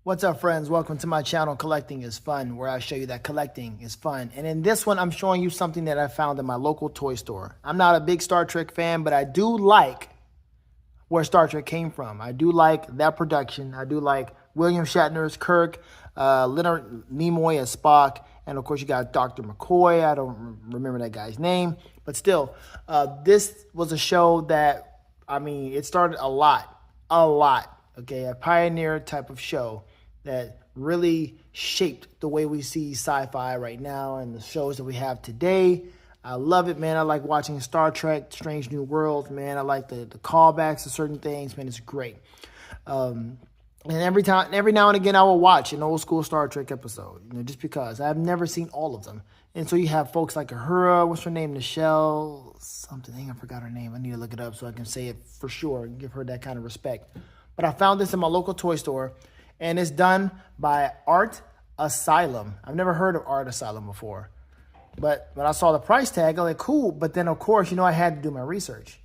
What's up, friends? Welcome to my channel, Collecting is Fun, where I show you that collecting is fun. And in this one, I'm showing you something that I found in my local toy store. I'm not a big Star Trek fan, but I do like where Star Trek came from. I do like that production. I do like William Shatner's Kirk, Leonard Nimoy as Spock, and of course you got Dr. McCoy. I don't remember that guy's name, but still, this was a show that, I mean, it started a lot, okay? A pioneer type of show that really shaped the way we see sci-fi right now and the shows that we have today. I love it, man. I like watching Star Trek, Strange New Worlds, man. I like the callbacks to certain things, man. It's great. And every now and again, I will watch an old school Star Trek episode, you know, just because I've never seen all of them. And so you have folks like Uhura, what's her name, Nichelle, something, I forgot her name. I need to look it up so I can say it for sure and give her that kind of respect. But I found this in my local toy store, and it's done by Asylum. I've never heard of Asylum before. But when I saw the price tag, I was like, cool. But then, of course, you know, I had to do my research.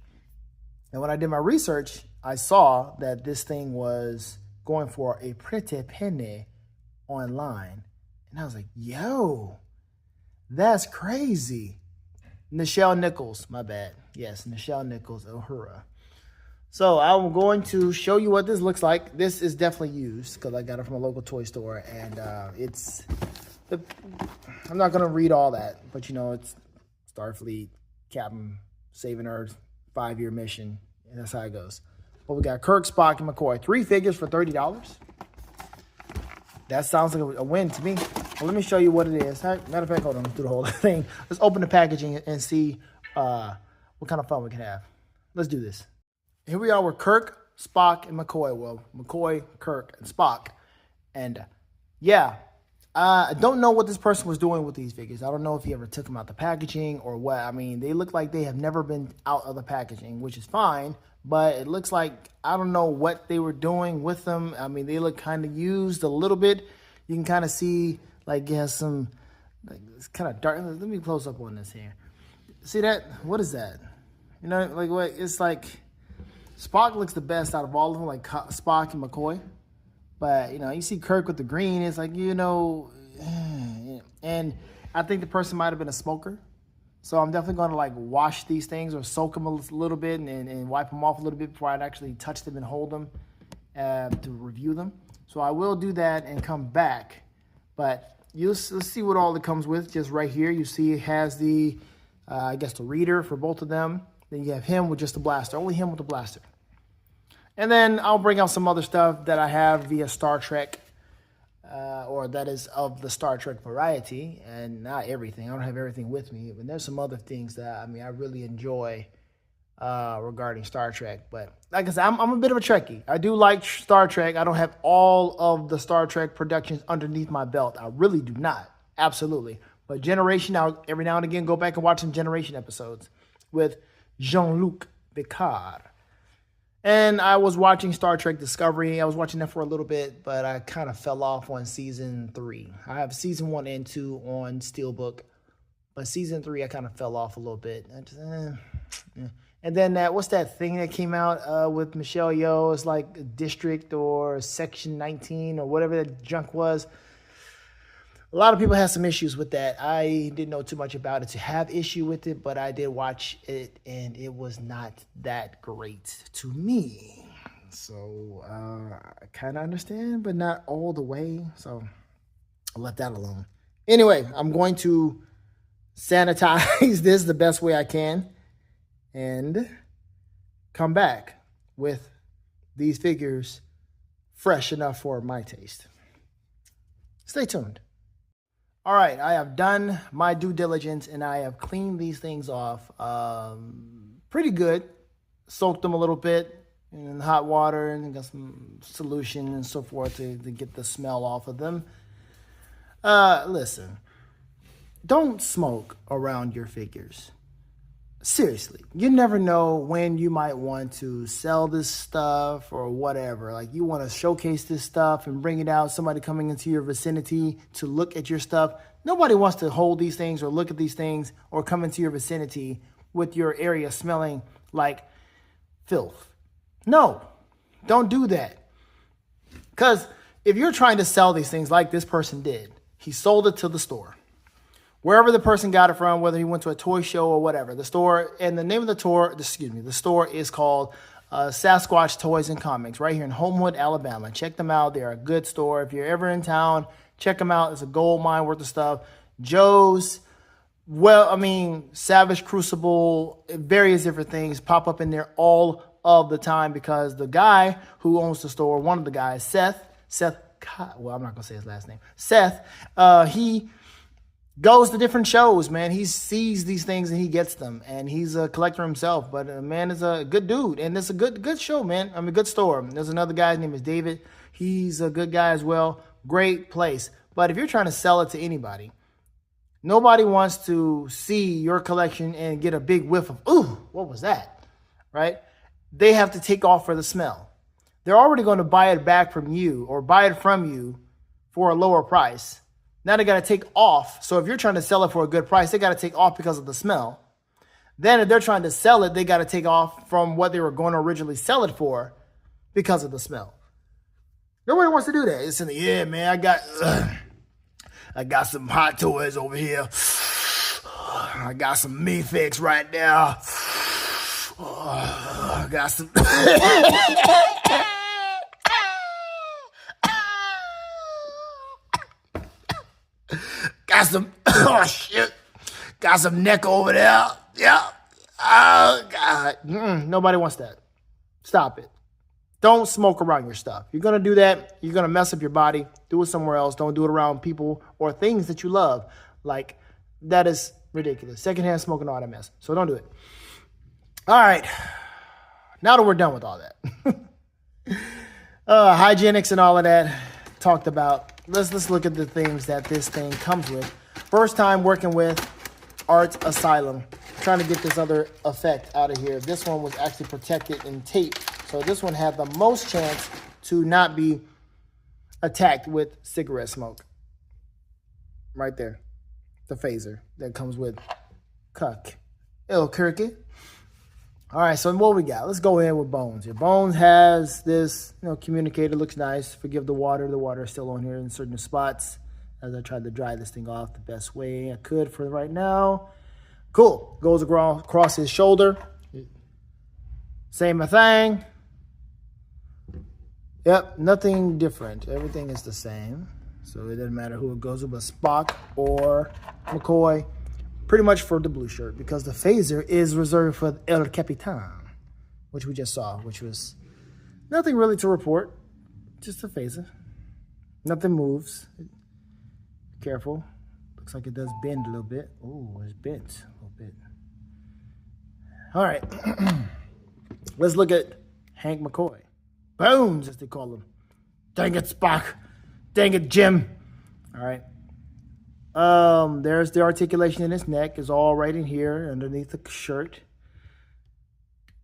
And when I did my research, I saw that this thing was going for a pretty penny online. And I was like, yo, that's crazy. Nichelle Nichols, my bad. Yes, Nichelle Nichols, Uhura. So I'm going to show you what this looks like. This is definitely used because I got it from a local toy store, and I'm not going to read all that, but you know, it's Starfleet, Captain saving Earth, 5-year mission, and that's how it goes. But we got Kirk, Spock, and McCoy. 3 figures for $30. That sounds like a win to me. Well, let me show you what it is. Matter of fact, hold on, through the whole thing. Let's open the packaging and see what kind of fun we can have. Let's do this. Here we are with Kirk, Spock, and McCoy. Well, McCoy, Kirk, and Spock. And yeah, I don't know what this person was doing with these figures. I don't know if he ever took them out the packaging or what. I mean, they look like they have never been out of the packaging, which is fine. But it looks like, I don't know what they were doing with them. I mean, they look kind of used a little bit. You can kind of see, like, it has some, like, it's kind of dark. Let me close up on this here. See that? What is that? You know, like, what? It's like, Spock looks the best out of all of them, like Spock and McCoy. But, you know, you see Kirk with the green, it's like, you know, and I think the person might have been a smoker. So I'm definitely going to, like, wash these things or soak them a little bit and wipe them off a little bit before I'd actually touch them and hold them to review them. So I will do that and come back. But let's see what all it comes with. Just right here, you see it has the, I guess, the reader for both of them. Then you have him with just the blaster, only him with the blaster. And then I'll bring out some other stuff that I have via Star Trek, or that is of the Star Trek variety, and not everything. I don't have everything with me, but there's some other things that, I mean, I really enjoy regarding Star Trek. But like I said, I'm a bit of a Trekkie. I do like Star Trek. I don't have all of the Star Trek productions underneath my belt. I really do not, absolutely. But Generation, I'll every now and again go back and watch some Generation episodes with Jean-Luc Picard. And I was watching Star Trek Discovery. I was watching that for a little bit, but I kind of fell off on season 3. I have season 1 and 2 on Steelbook, but season 3 I kind of fell off a little bit. And then what's that thing that came out with Michelle Yeoh? It's like District or Section 19 or whatever that junk was. A lot of people have some issues with that. I didn't know too much about it to have issue with it, but I did watch it, and it was not that great to me. So I kind of understand, but not all the way. So I'll let that alone. Anyway, I'm going to sanitize this the best way I can and come back with these figures fresh enough for my taste. Stay tuned. All right, I have done my due diligence, and I have cleaned these things off pretty good. Soaked them a little bit in hot water and got some solution and so forth to get the smell off of them. Listen, don't smoke around your figures. Seriously, you never know when you might want to sell this stuff or whatever. Like, you want to showcase this stuff and bring it out, somebody coming into your vicinity to look at your stuff. Nobody wants to hold these things or look at these things or come into your vicinity with your area smelling like filth. No, don't do that. Because if you're trying to sell these things like this person did, he sold it to the store. Wherever the person got it from, whether he went to a toy show or whatever, the store, and the name of the store is called Sasquatch Toys and Comics right here in Homewood, Alabama. Check them out. They're a good store. If you're ever in town, check them out. It's a gold mine worth of stuff. Joe's, Savage Crucible, various different things pop up in there all of the time because the guy who owns the store, one of the guys, Seth, well, I'm not going to say his last name, Seth, he goes to different shows, man. He sees these things and he gets them, and he's a collector himself. But man is a good dude, and it's a good show, man. Good store. There's another guy. His name is David. He's a good guy as well. Great place. But if you're trying to sell it to anybody, nobody wants to see your collection and get a big whiff of, ooh, what was that, right? They have to take off for the smell. They're already going to buy it back from you or buy it from you for a lower price. Now they got to take off. So if you're trying to sell it for a good price, they got to take off because of the smell. Then if they're trying to sell it, they got to take off from what they were going to originally sell it for because of the smell. Nobody wants to do that. It's in the, yeah, man, I got some hot toys over here. I got some me fix right now. I got some. Oh shit. Got some neck over there. Yeah. Oh God. Nobody wants that. Stop it. Don't smoke around your stuff. You're going to do that, you're going to mess up your body. Do it somewhere else. Don't do it around people or things that you love. Like, that is ridiculous. Secondhand smoking, all that mess. So don't do it. All right. Now that we're done with all that. Hygienics and all of that talked about. Let's look at the things that this thing comes with. First time working with Asylum. Trying to get this other effect out of here. This one was actually protected in tape. So this one had the most chance to not be attacked with cigarette smoke. Right there. The phaser that comes with Kirk. Kirk. All right, so what we got? Let's go in with Bones. Your Bones has this, communicator. Looks nice. Forgive the water. The water is still on here in certain spots as I tried to dry this thing off the best way I could for right now. Cool. Goes across his shoulder. Same thing. Yep, nothing different. Everything is the same. So it doesn't matter who it goes with, but Spock or McCoy. Pretty much for the blue shirt, because the phaser is reserved for El Capitan, which we just saw, which was nothing really to report. Just a phaser. Nothing moves. Careful. Looks like it does bend a little bit. Oh, it's bent a little bit. All right. Let's look at Hank McCoy. Bones, as they call him. Dang it, Spock. Dang it, Jim. All right. There's the articulation in his neck. Is all right in here underneath the shirt.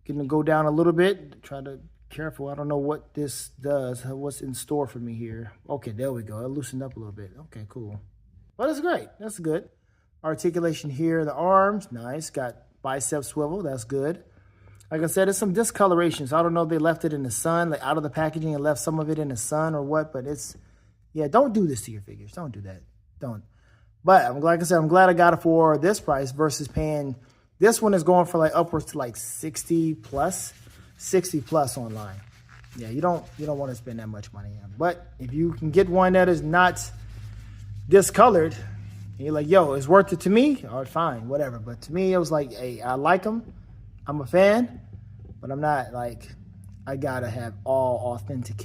Gonna go down a little bit. Try to careful. I don't know what this does. What's in store for me here? Okay, there we go. It loosened up a little bit. Okay, cool. Well, that's great. That's good. Articulation here in the arms. Nice. Got bicep swivel. That's good. Like I said, it's some discoloration. So I don't know if they left it in the sun, like out of the packaging and left some of it in the sun or what. But it's, yeah, don't do this to your figures. Don't do that. Don't. But like I said, I'm glad I got it for this price versus paying. This one is going for like upwards to like 60 plus online. Yeah, you don't want to spend that much money. But if you can get one that is not discolored, and you're like, yo, it's worth it to me. All right, fine, whatever. But to me, it was like, hey, I like them. I'm a fan, but I'm not like, I gotta have authentic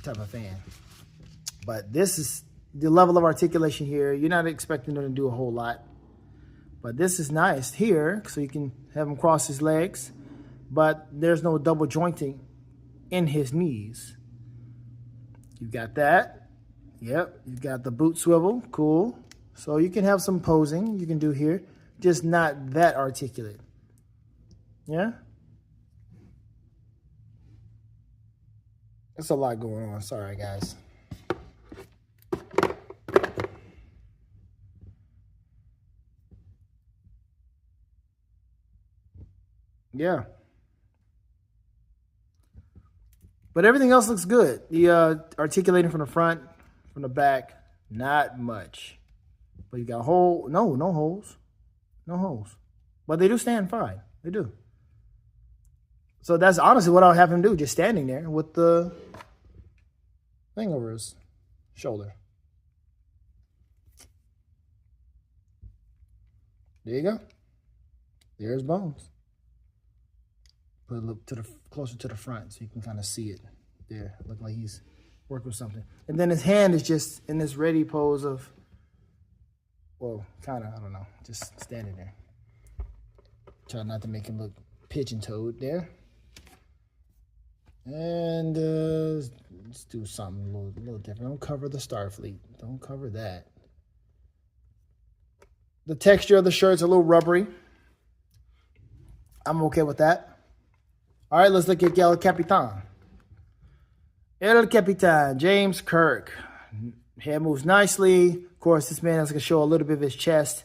type of fan. But this is the level of articulation here. You're not expecting them to do a whole lot. But this is nice here, so you can have him cross his legs. But there's no double jointing in his knees. You've got that. Yep, you've got the boot swivel. Cool. So you can have some posing you can do here, just not that articulate. Yeah? That's a lot going on. Sorry, guys. Yeah. But everything else looks good. The articulating from the front, from the back, not much. But you got no holes. No holes. But they do stand fine. They do. So that's honestly what I'll have him do, just standing there with the thing over his shoulder. There you go. There's Bones. Put it a little closer to the front so you can kind of see it there. Look like he's working with something. And then his hand is just in this ready pose of, well, kind of, I don't know, just standing there. Try not to make him look pigeon-toed there. And let's do something a little different. Don't cover the Starfleet. Don't cover that. The texture of the shirt's a little rubbery. I'm okay with that. All right, let's look at El Capitan. El Capitan, James Kirk. Head moves nicely. Of course, this man has to show a little bit of his chest.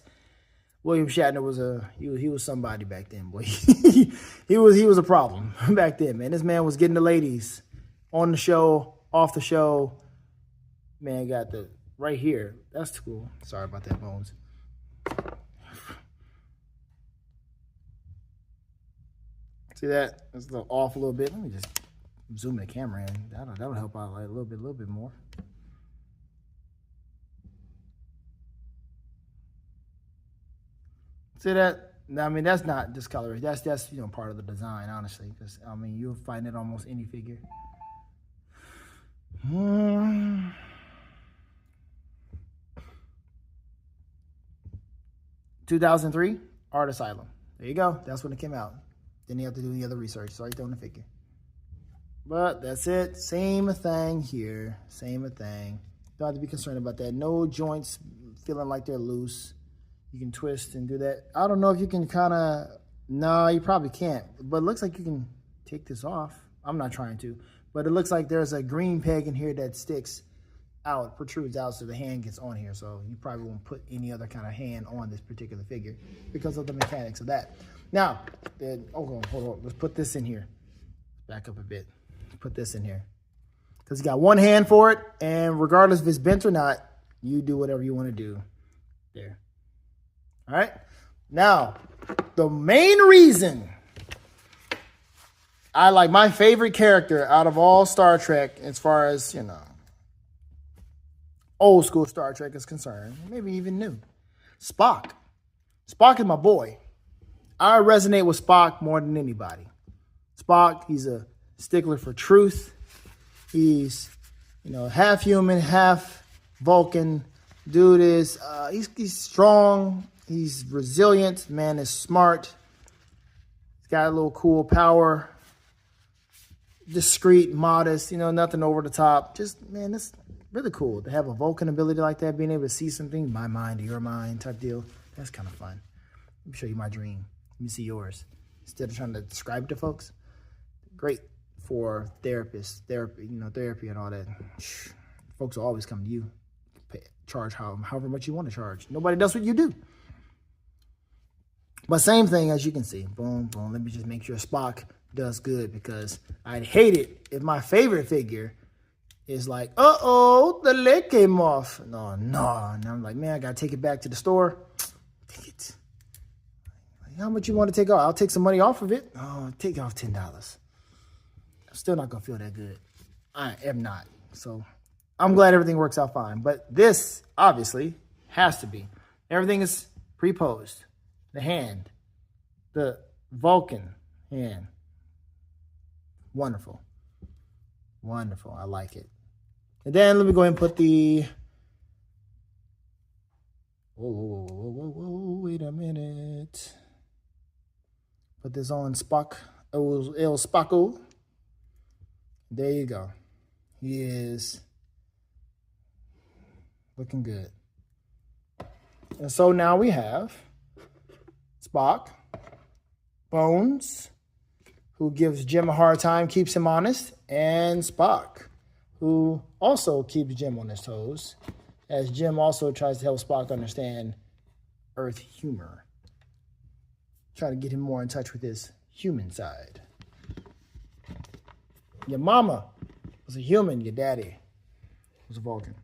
William Shatner was he was somebody back then, boy. he was a problem back then, man. This man was getting the ladies on the show, off the show. Man got the right here. That's cool. Sorry about that, Bones. See that? It's a little off a little bit. Let me just zoom the camera in. That'll help out like a little bit more. See that? I mean, that's not discoloration. That's part of the design, honestly. Because I mean, you'll find it almost any figure. 2003, Art Asylum. There you go. That's when it came out. Didn't have to do any other research. It's right there on the figure. But that's it. Same thing here. Same thing. Don't have to be concerned about that. No joints feeling like they're loose. You can twist and do that. I don't know if you can kind of... No, you probably can't. But it looks like you can take this off. I'm not trying to. But it looks like there's a green peg in here that sticks out, protrudes out, so the hand gets on here. So you probably won't put any other kind of hand on this particular figure because of the mechanics of that. Now, hold on. Let's put this in here. Back up a bit. Put this in here. Because you got one hand for it, and regardless if it's bent or not, you do whatever you want to do. There. All right? Now, the main reason I like my favorite character out of all Star Trek, as far as, old school Star Trek is concerned, maybe even new, Spock. Spock is my boy. I resonate with Spock more than anybody. Spock, he's a stickler for truth. He's, half human, half Vulcan. Dude is, he's strong. He's resilient. Man is smart. He's got a little cool power. Discreet, modest, nothing over the top. Just, man, it's really cool to have a Vulcan ability like that, being able to see something, my mind to your mind type deal. That's kind of fun. Let me show you my dream. Let me see yours. Instead of trying to describe it to folks. Great for therapists, therapy and all that. Folks will always come to you. Charge however much you want to charge. Nobody does what you do. But same thing, as you can see. Boom, boom. Let me just make sure Spock does good, because I'd hate it if my favorite figure is like, uh-oh, the leg came off. No. And I'm like, man, I got to take it back to the store. Take it. How much you want to take off? I'll take some money off of it. Oh, take off $10. I'm still not going to feel that good. I am not. So I'm glad everything works out fine. But this, obviously, has to be. Everything is pre-posed. The hand. The Vulcan hand. Wonderful. Wonderful. I like it. And then let me go ahead and put the... Whoa, wait a minute. Put this on Spock. El Spocko. There you go. He is looking good. And so now we have Spock, Bones, who gives Jim a hard time, keeps him honest, and Spock, who also keeps Jim on his toes, as Jim also tries to help Spock understand Earth humor. Try to get him more in touch with his human side. Your mama was a human. Your daddy was a Vulcan.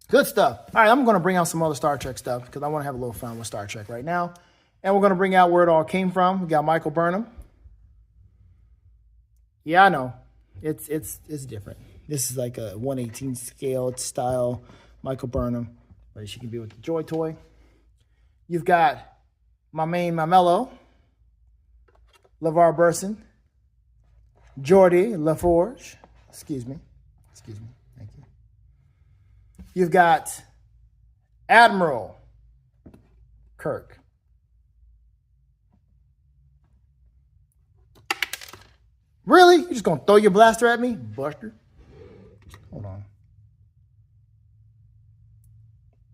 Good stuff. All right, I'm going to bring out some other Star Trek stuff because I want to have a little fun with Star Trek right now. And we're going to bring out where it all came from. We got Michael Burnham. Yeah, I know. It's different. This is like a 1/18 scale style Michael Burnham, but she can be with the Joy Toy. You've got my Mello, LeVar Burson, Geordi LaForge. Excuse me. Thank you. You've got Admiral Kirk. Really? You're just going to throw your blaster at me? Buster. Hold on.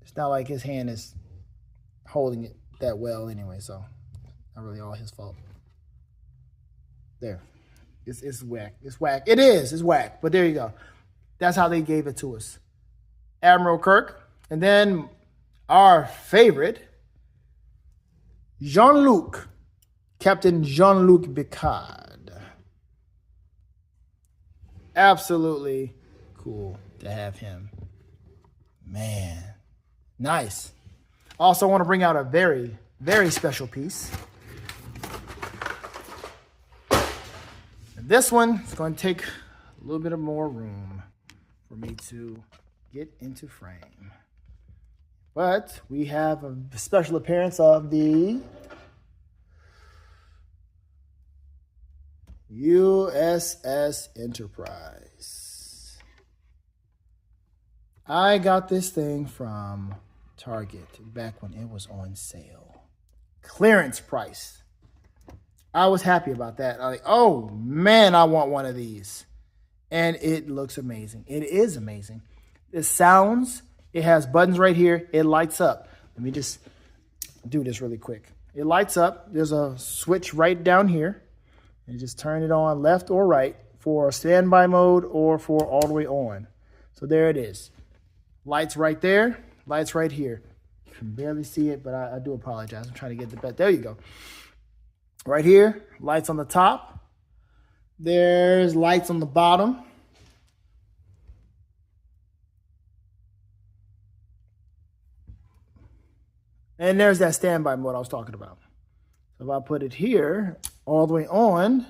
It's not like his hand is holding it that well anyway, so not really all his fault. There. It's whack. It's whack. It is. It's whack. But there you go. That's how they gave it to us. Admiral Kirk. And then our favorite, Jean-Luc. Captain Jean-Luc Picard. Absolutely cool to have him. Man. Nice. Also want to bring out a very, very special piece. This one is going to take a little bit of more room for me to get into frame. But we have a special appearance of the USS Enterprise. I got this thing from Target back when it was on sale. Clearance price. I was happy about that. I was like, oh man, I want one of these. And it looks amazing. It is amazing. It sounds, it has buttons right here. It lights up. Let me just do this really quick. It lights up. There's a switch right down here. You just turn it on left or right for standby mode or for all the way on. So there it is. Lights right there. Lights right here. You can barely see it, but I do apologize. I'm trying to get the best. There you go. Right here. Lights on the top. There's lights on the bottom. And there's that standby mode I was talking about. So if I put it here, all the way on.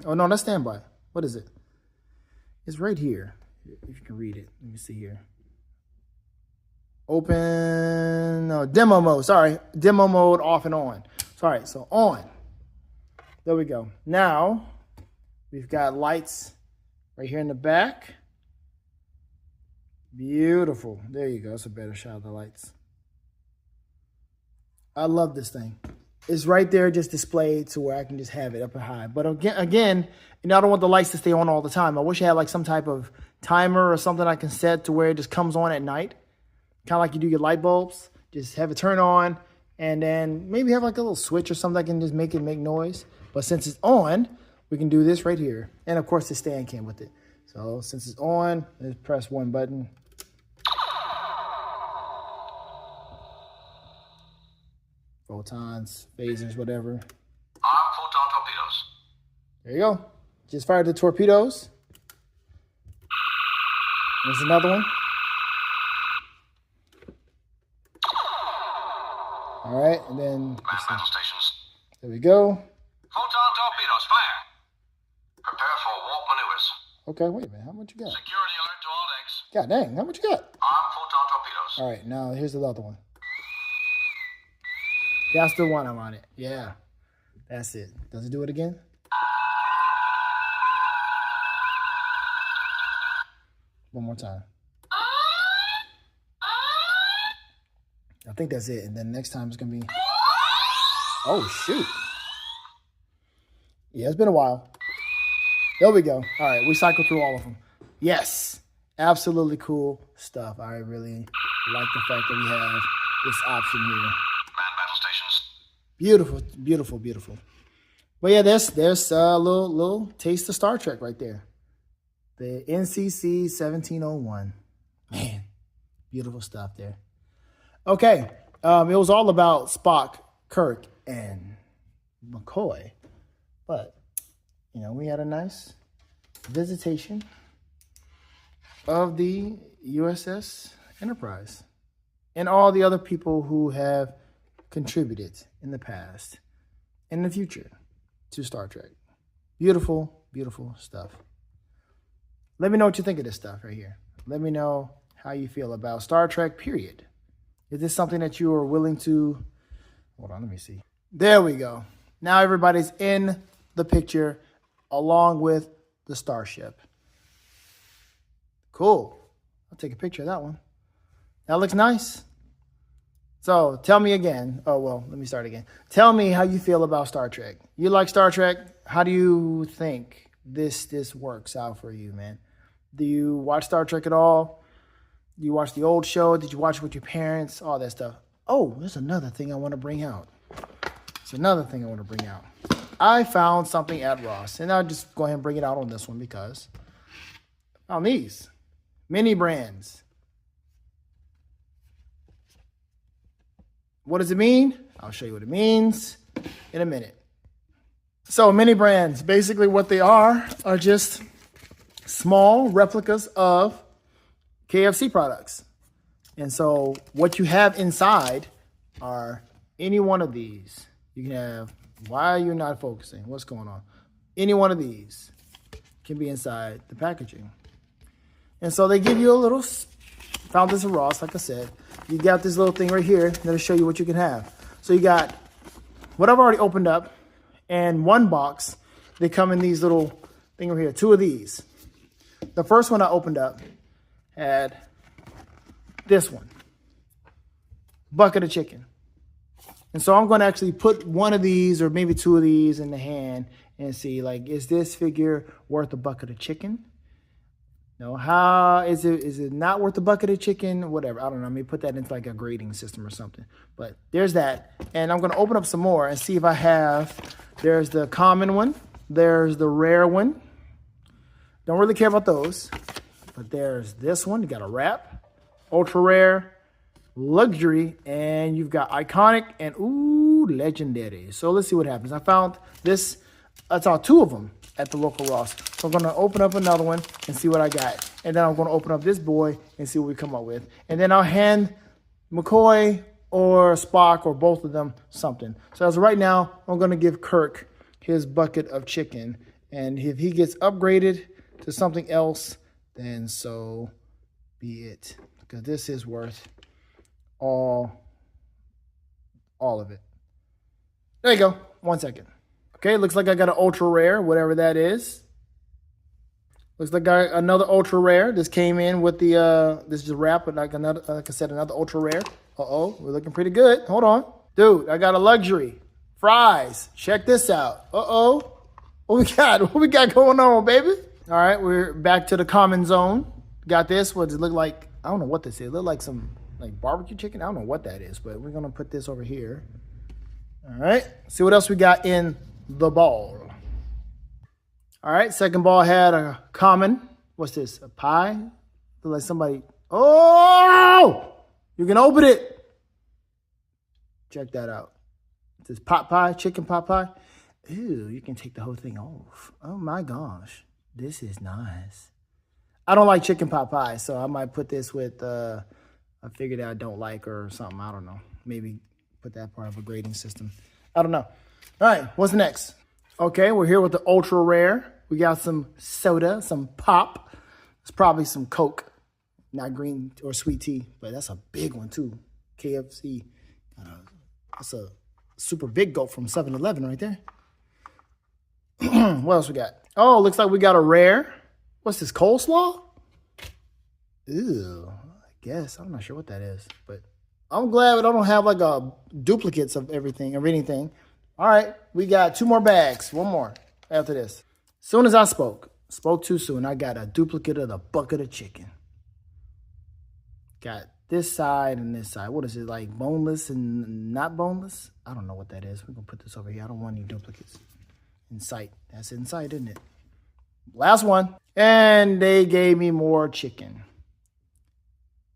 Oh, no, that's standby. What is it? It's right here. If you can read it. Let me see here. Open. No, demo mode. Sorry. Demo mode off and on. Sorry. So on. There we go. Now, we've got lights right here in the back. Beautiful. There you go. That's a better shot of the lights. I love this thing. It's right there just displayed to where I can just have it up and high. But again, you know, I don't want the lights to stay on all the time. I wish I had like some type of timer or something I can set to where it just comes on at night. Kind of like you do your light bulbs. Just have it turn on and then maybe have like a little switch or something that can just make it make noise. But since it's on, we can do this right here. And of course the stand came with it. So since it's on, let's press one button. Photons, phasers, whatever. Arm photon torpedoes. There you go. Just fired the torpedoes. There's another one. All right, and then... Land battle stations. There we go. Photon torpedoes, fire. Prepare for warp maneuvers. Okay, wait a minute. How much you got? Security alert to all decks. God dang, how much you got? Arm photon torpedoes. All right, now here's the other one. That's the one I wanted. Yeah, that's it. Does it do it again? One more time. I think that's it. And then next time it's going to be... Oh, shoot. Yeah, it's been a while. There we go. All right, we cycled through all of them. Yes, absolutely cool stuff. I really like the fact that we have this option here. Land battle stations. Beautiful, beautiful, beautiful. But yeah, there's a little taste of Star Trek right there. The NCC 1701. Man, beautiful stuff there. Okay, it was all about Spock, Kirk, and McCoy. But, you know, we had a nice visitation of the USS Enterprise and all the other people who have contributed in the past and in the future to Star Trek. Beautiful, beautiful stuff. Let me know what you think of this stuff right here. Let me know how you feel about Star Trek, period. Is this something that you are willing to... Hold on, let me see. There we go. Now everybody's in the picture along with the starship. Cool. I'll take a picture of that one. That looks nice. So tell me again. Oh, well, let me start again. Tell me how you feel about Star Trek. You like Star Trek? How do you think this works out for you, man? Do you watch Star Trek at all? Do you watch the old show? Did you watch it with your parents? All that stuff. Oh, there's another thing I want to bring out. I found something at Ross, and I'll just go ahead and bring it out on this one because I found these mini brands. What does it mean? I'll show you what it means in a minute. So mini brands, basically what they are just small replicas of KFC products. And so what you have inside are any one of these. You can have, why are you not focusing? What's going on? Any one of these can be inside the packaging. And so they give you a little, found this at Ross, like I said. You got this little thing right here that'll show you what you can have. So you got what I've already opened up and one box. They come in these little thing right here, 2 of these. The first one I opened up had this one, bucket of chicken. And so I'm going to actually put one of these or maybe 2 of these in the hand and see, like, is this figure worth a bucket of chicken? No, how is it not worth a bucket of chicken? Whatever. I don't know. Maybe put that into like a grading system or something. But there's that. And I'm going to open up some more and see if I have, there's the common one. There's the rare one. Don't really care about those. But there's this one. You got a wrap, ultra rare, luxury, and you've got iconic and ooh, legendary. So let's see what happens. I found this. I saw 2 of them at the local Ross. So I'm going to open up another one and see what I got. And then I'm going to open up this boy and see what we come up with. And then I'll hand McCoy or Spock or both of them something. So as of right now, I'm going to give Kirk his bucket of chicken. And if he gets upgraded to something else, then so be it. Because this is worth all of it. There you go. 1 second. Okay, looks like I got an ultra rare, whatever that is. Looks like I got another ultra rare. This came in with the this is a wrap, but like I said, another ultra rare. We're looking pretty good. Hold on. Dude, I got a luxury. Fries. Check this out. What we got? What we got going on, baby? All right, we're back to the common zone. Got this. What does it look like? I don't know what this is. It look like some like barbecue chicken. I don't know what that is, but we're gonna put this over here. All right. See what else we got in the ball. All right, second ball had a common. What's this? A pie? Look like somebody. Oh! You can open it. Check that out. It says pot pie, chicken pot pie. Ew, you can take the whole thing off. Oh my gosh. This is nice. I don't like chicken pot pie, so I might put this with a figure that I don't like or something. I don't know. Maybe put that part of a grading system. I don't know. All right, what's next? Okay, we're here with the ultra rare. We got some soda, some pop. It's probably some Coke, not green or sweet tea, but that's a big one too. KFC. That's a super big gulp from 7-Eleven right there. What else we got? Oh, looks like we got a rare. What's this, coleslaw? Ew, I guess. I'm not sure what that is, but I'm glad that I don't have like duplicates of everything or anything. All right, we got 2 more bags. 1 more after this. As soon as I spoke too soon, I got a duplicate of the bucket of chicken. Got this side and this side. What is it, like boneless and not boneless? I don't know what that is. We're going to put this over here. I don't want any duplicates. In sight. That's in sight, isn't it? Last one. And they gave me more chicken.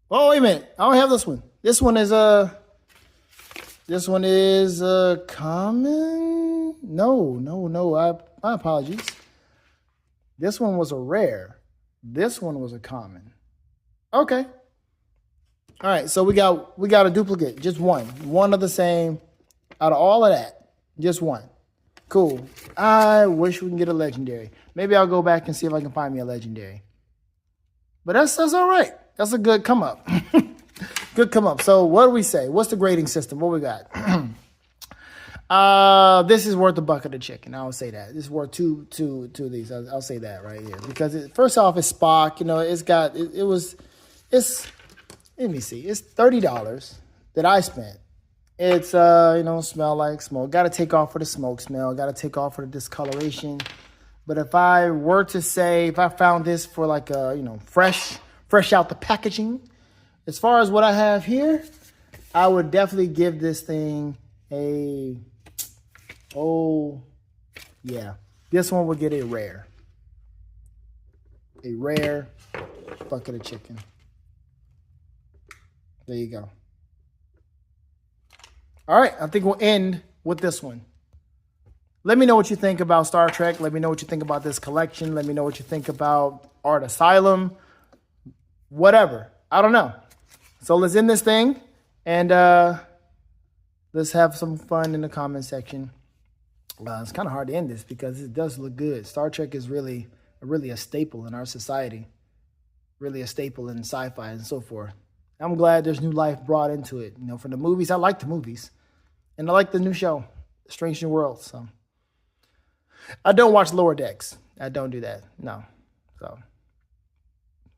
Oh, wait a minute. I don't have this one. This one is This one is a common. No. My apologies. This one was a rare. This one was a common. Okay. All right. So we got a duplicate. Just one of the same. Out of all of that, just one. Cool. I wish we can get a legendary. Maybe I'll go back and see if I can find me a legendary. But that's all right. That's a good come up. Good come up. So what do we say? What's the grading system? What we got? This is worth a bucket of chicken. I'll say that. This is worth two of these. I'll say that right here. Because first off, it's Spock. You know, let me see. It's $30 that I spent. It's, smell like smoke. Got to take off for the smoke smell. Got to take off for the discoloration. But if I were to say, if I found this for like fresh out the packaging, as far as what I have here, I would definitely give this thing this one would get a rare. A rare bucket of chicken. There you go. All right, I think we'll end with this one. Let me know what you think about Star Trek. Let me know what you think about this collection. Let me know what you think about Art Asylum. Whatever. I don't know. So let's end this thing and let's have some fun in the comment section. It's kind of hard to end this because it does look good. Star Trek is really a staple in our society. Really a staple in sci-fi and so forth. I'm glad there's new life brought into it. You know, from the movies, I like the movies. And I like the new show, Strange New Worlds. So I don't watch Lower Decks. I don't do that. No. So,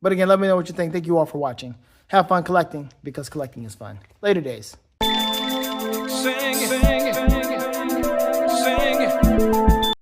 but again, let me know what you think. Thank you all for watching. Have fun collecting because collecting is fun. Later days. Sing.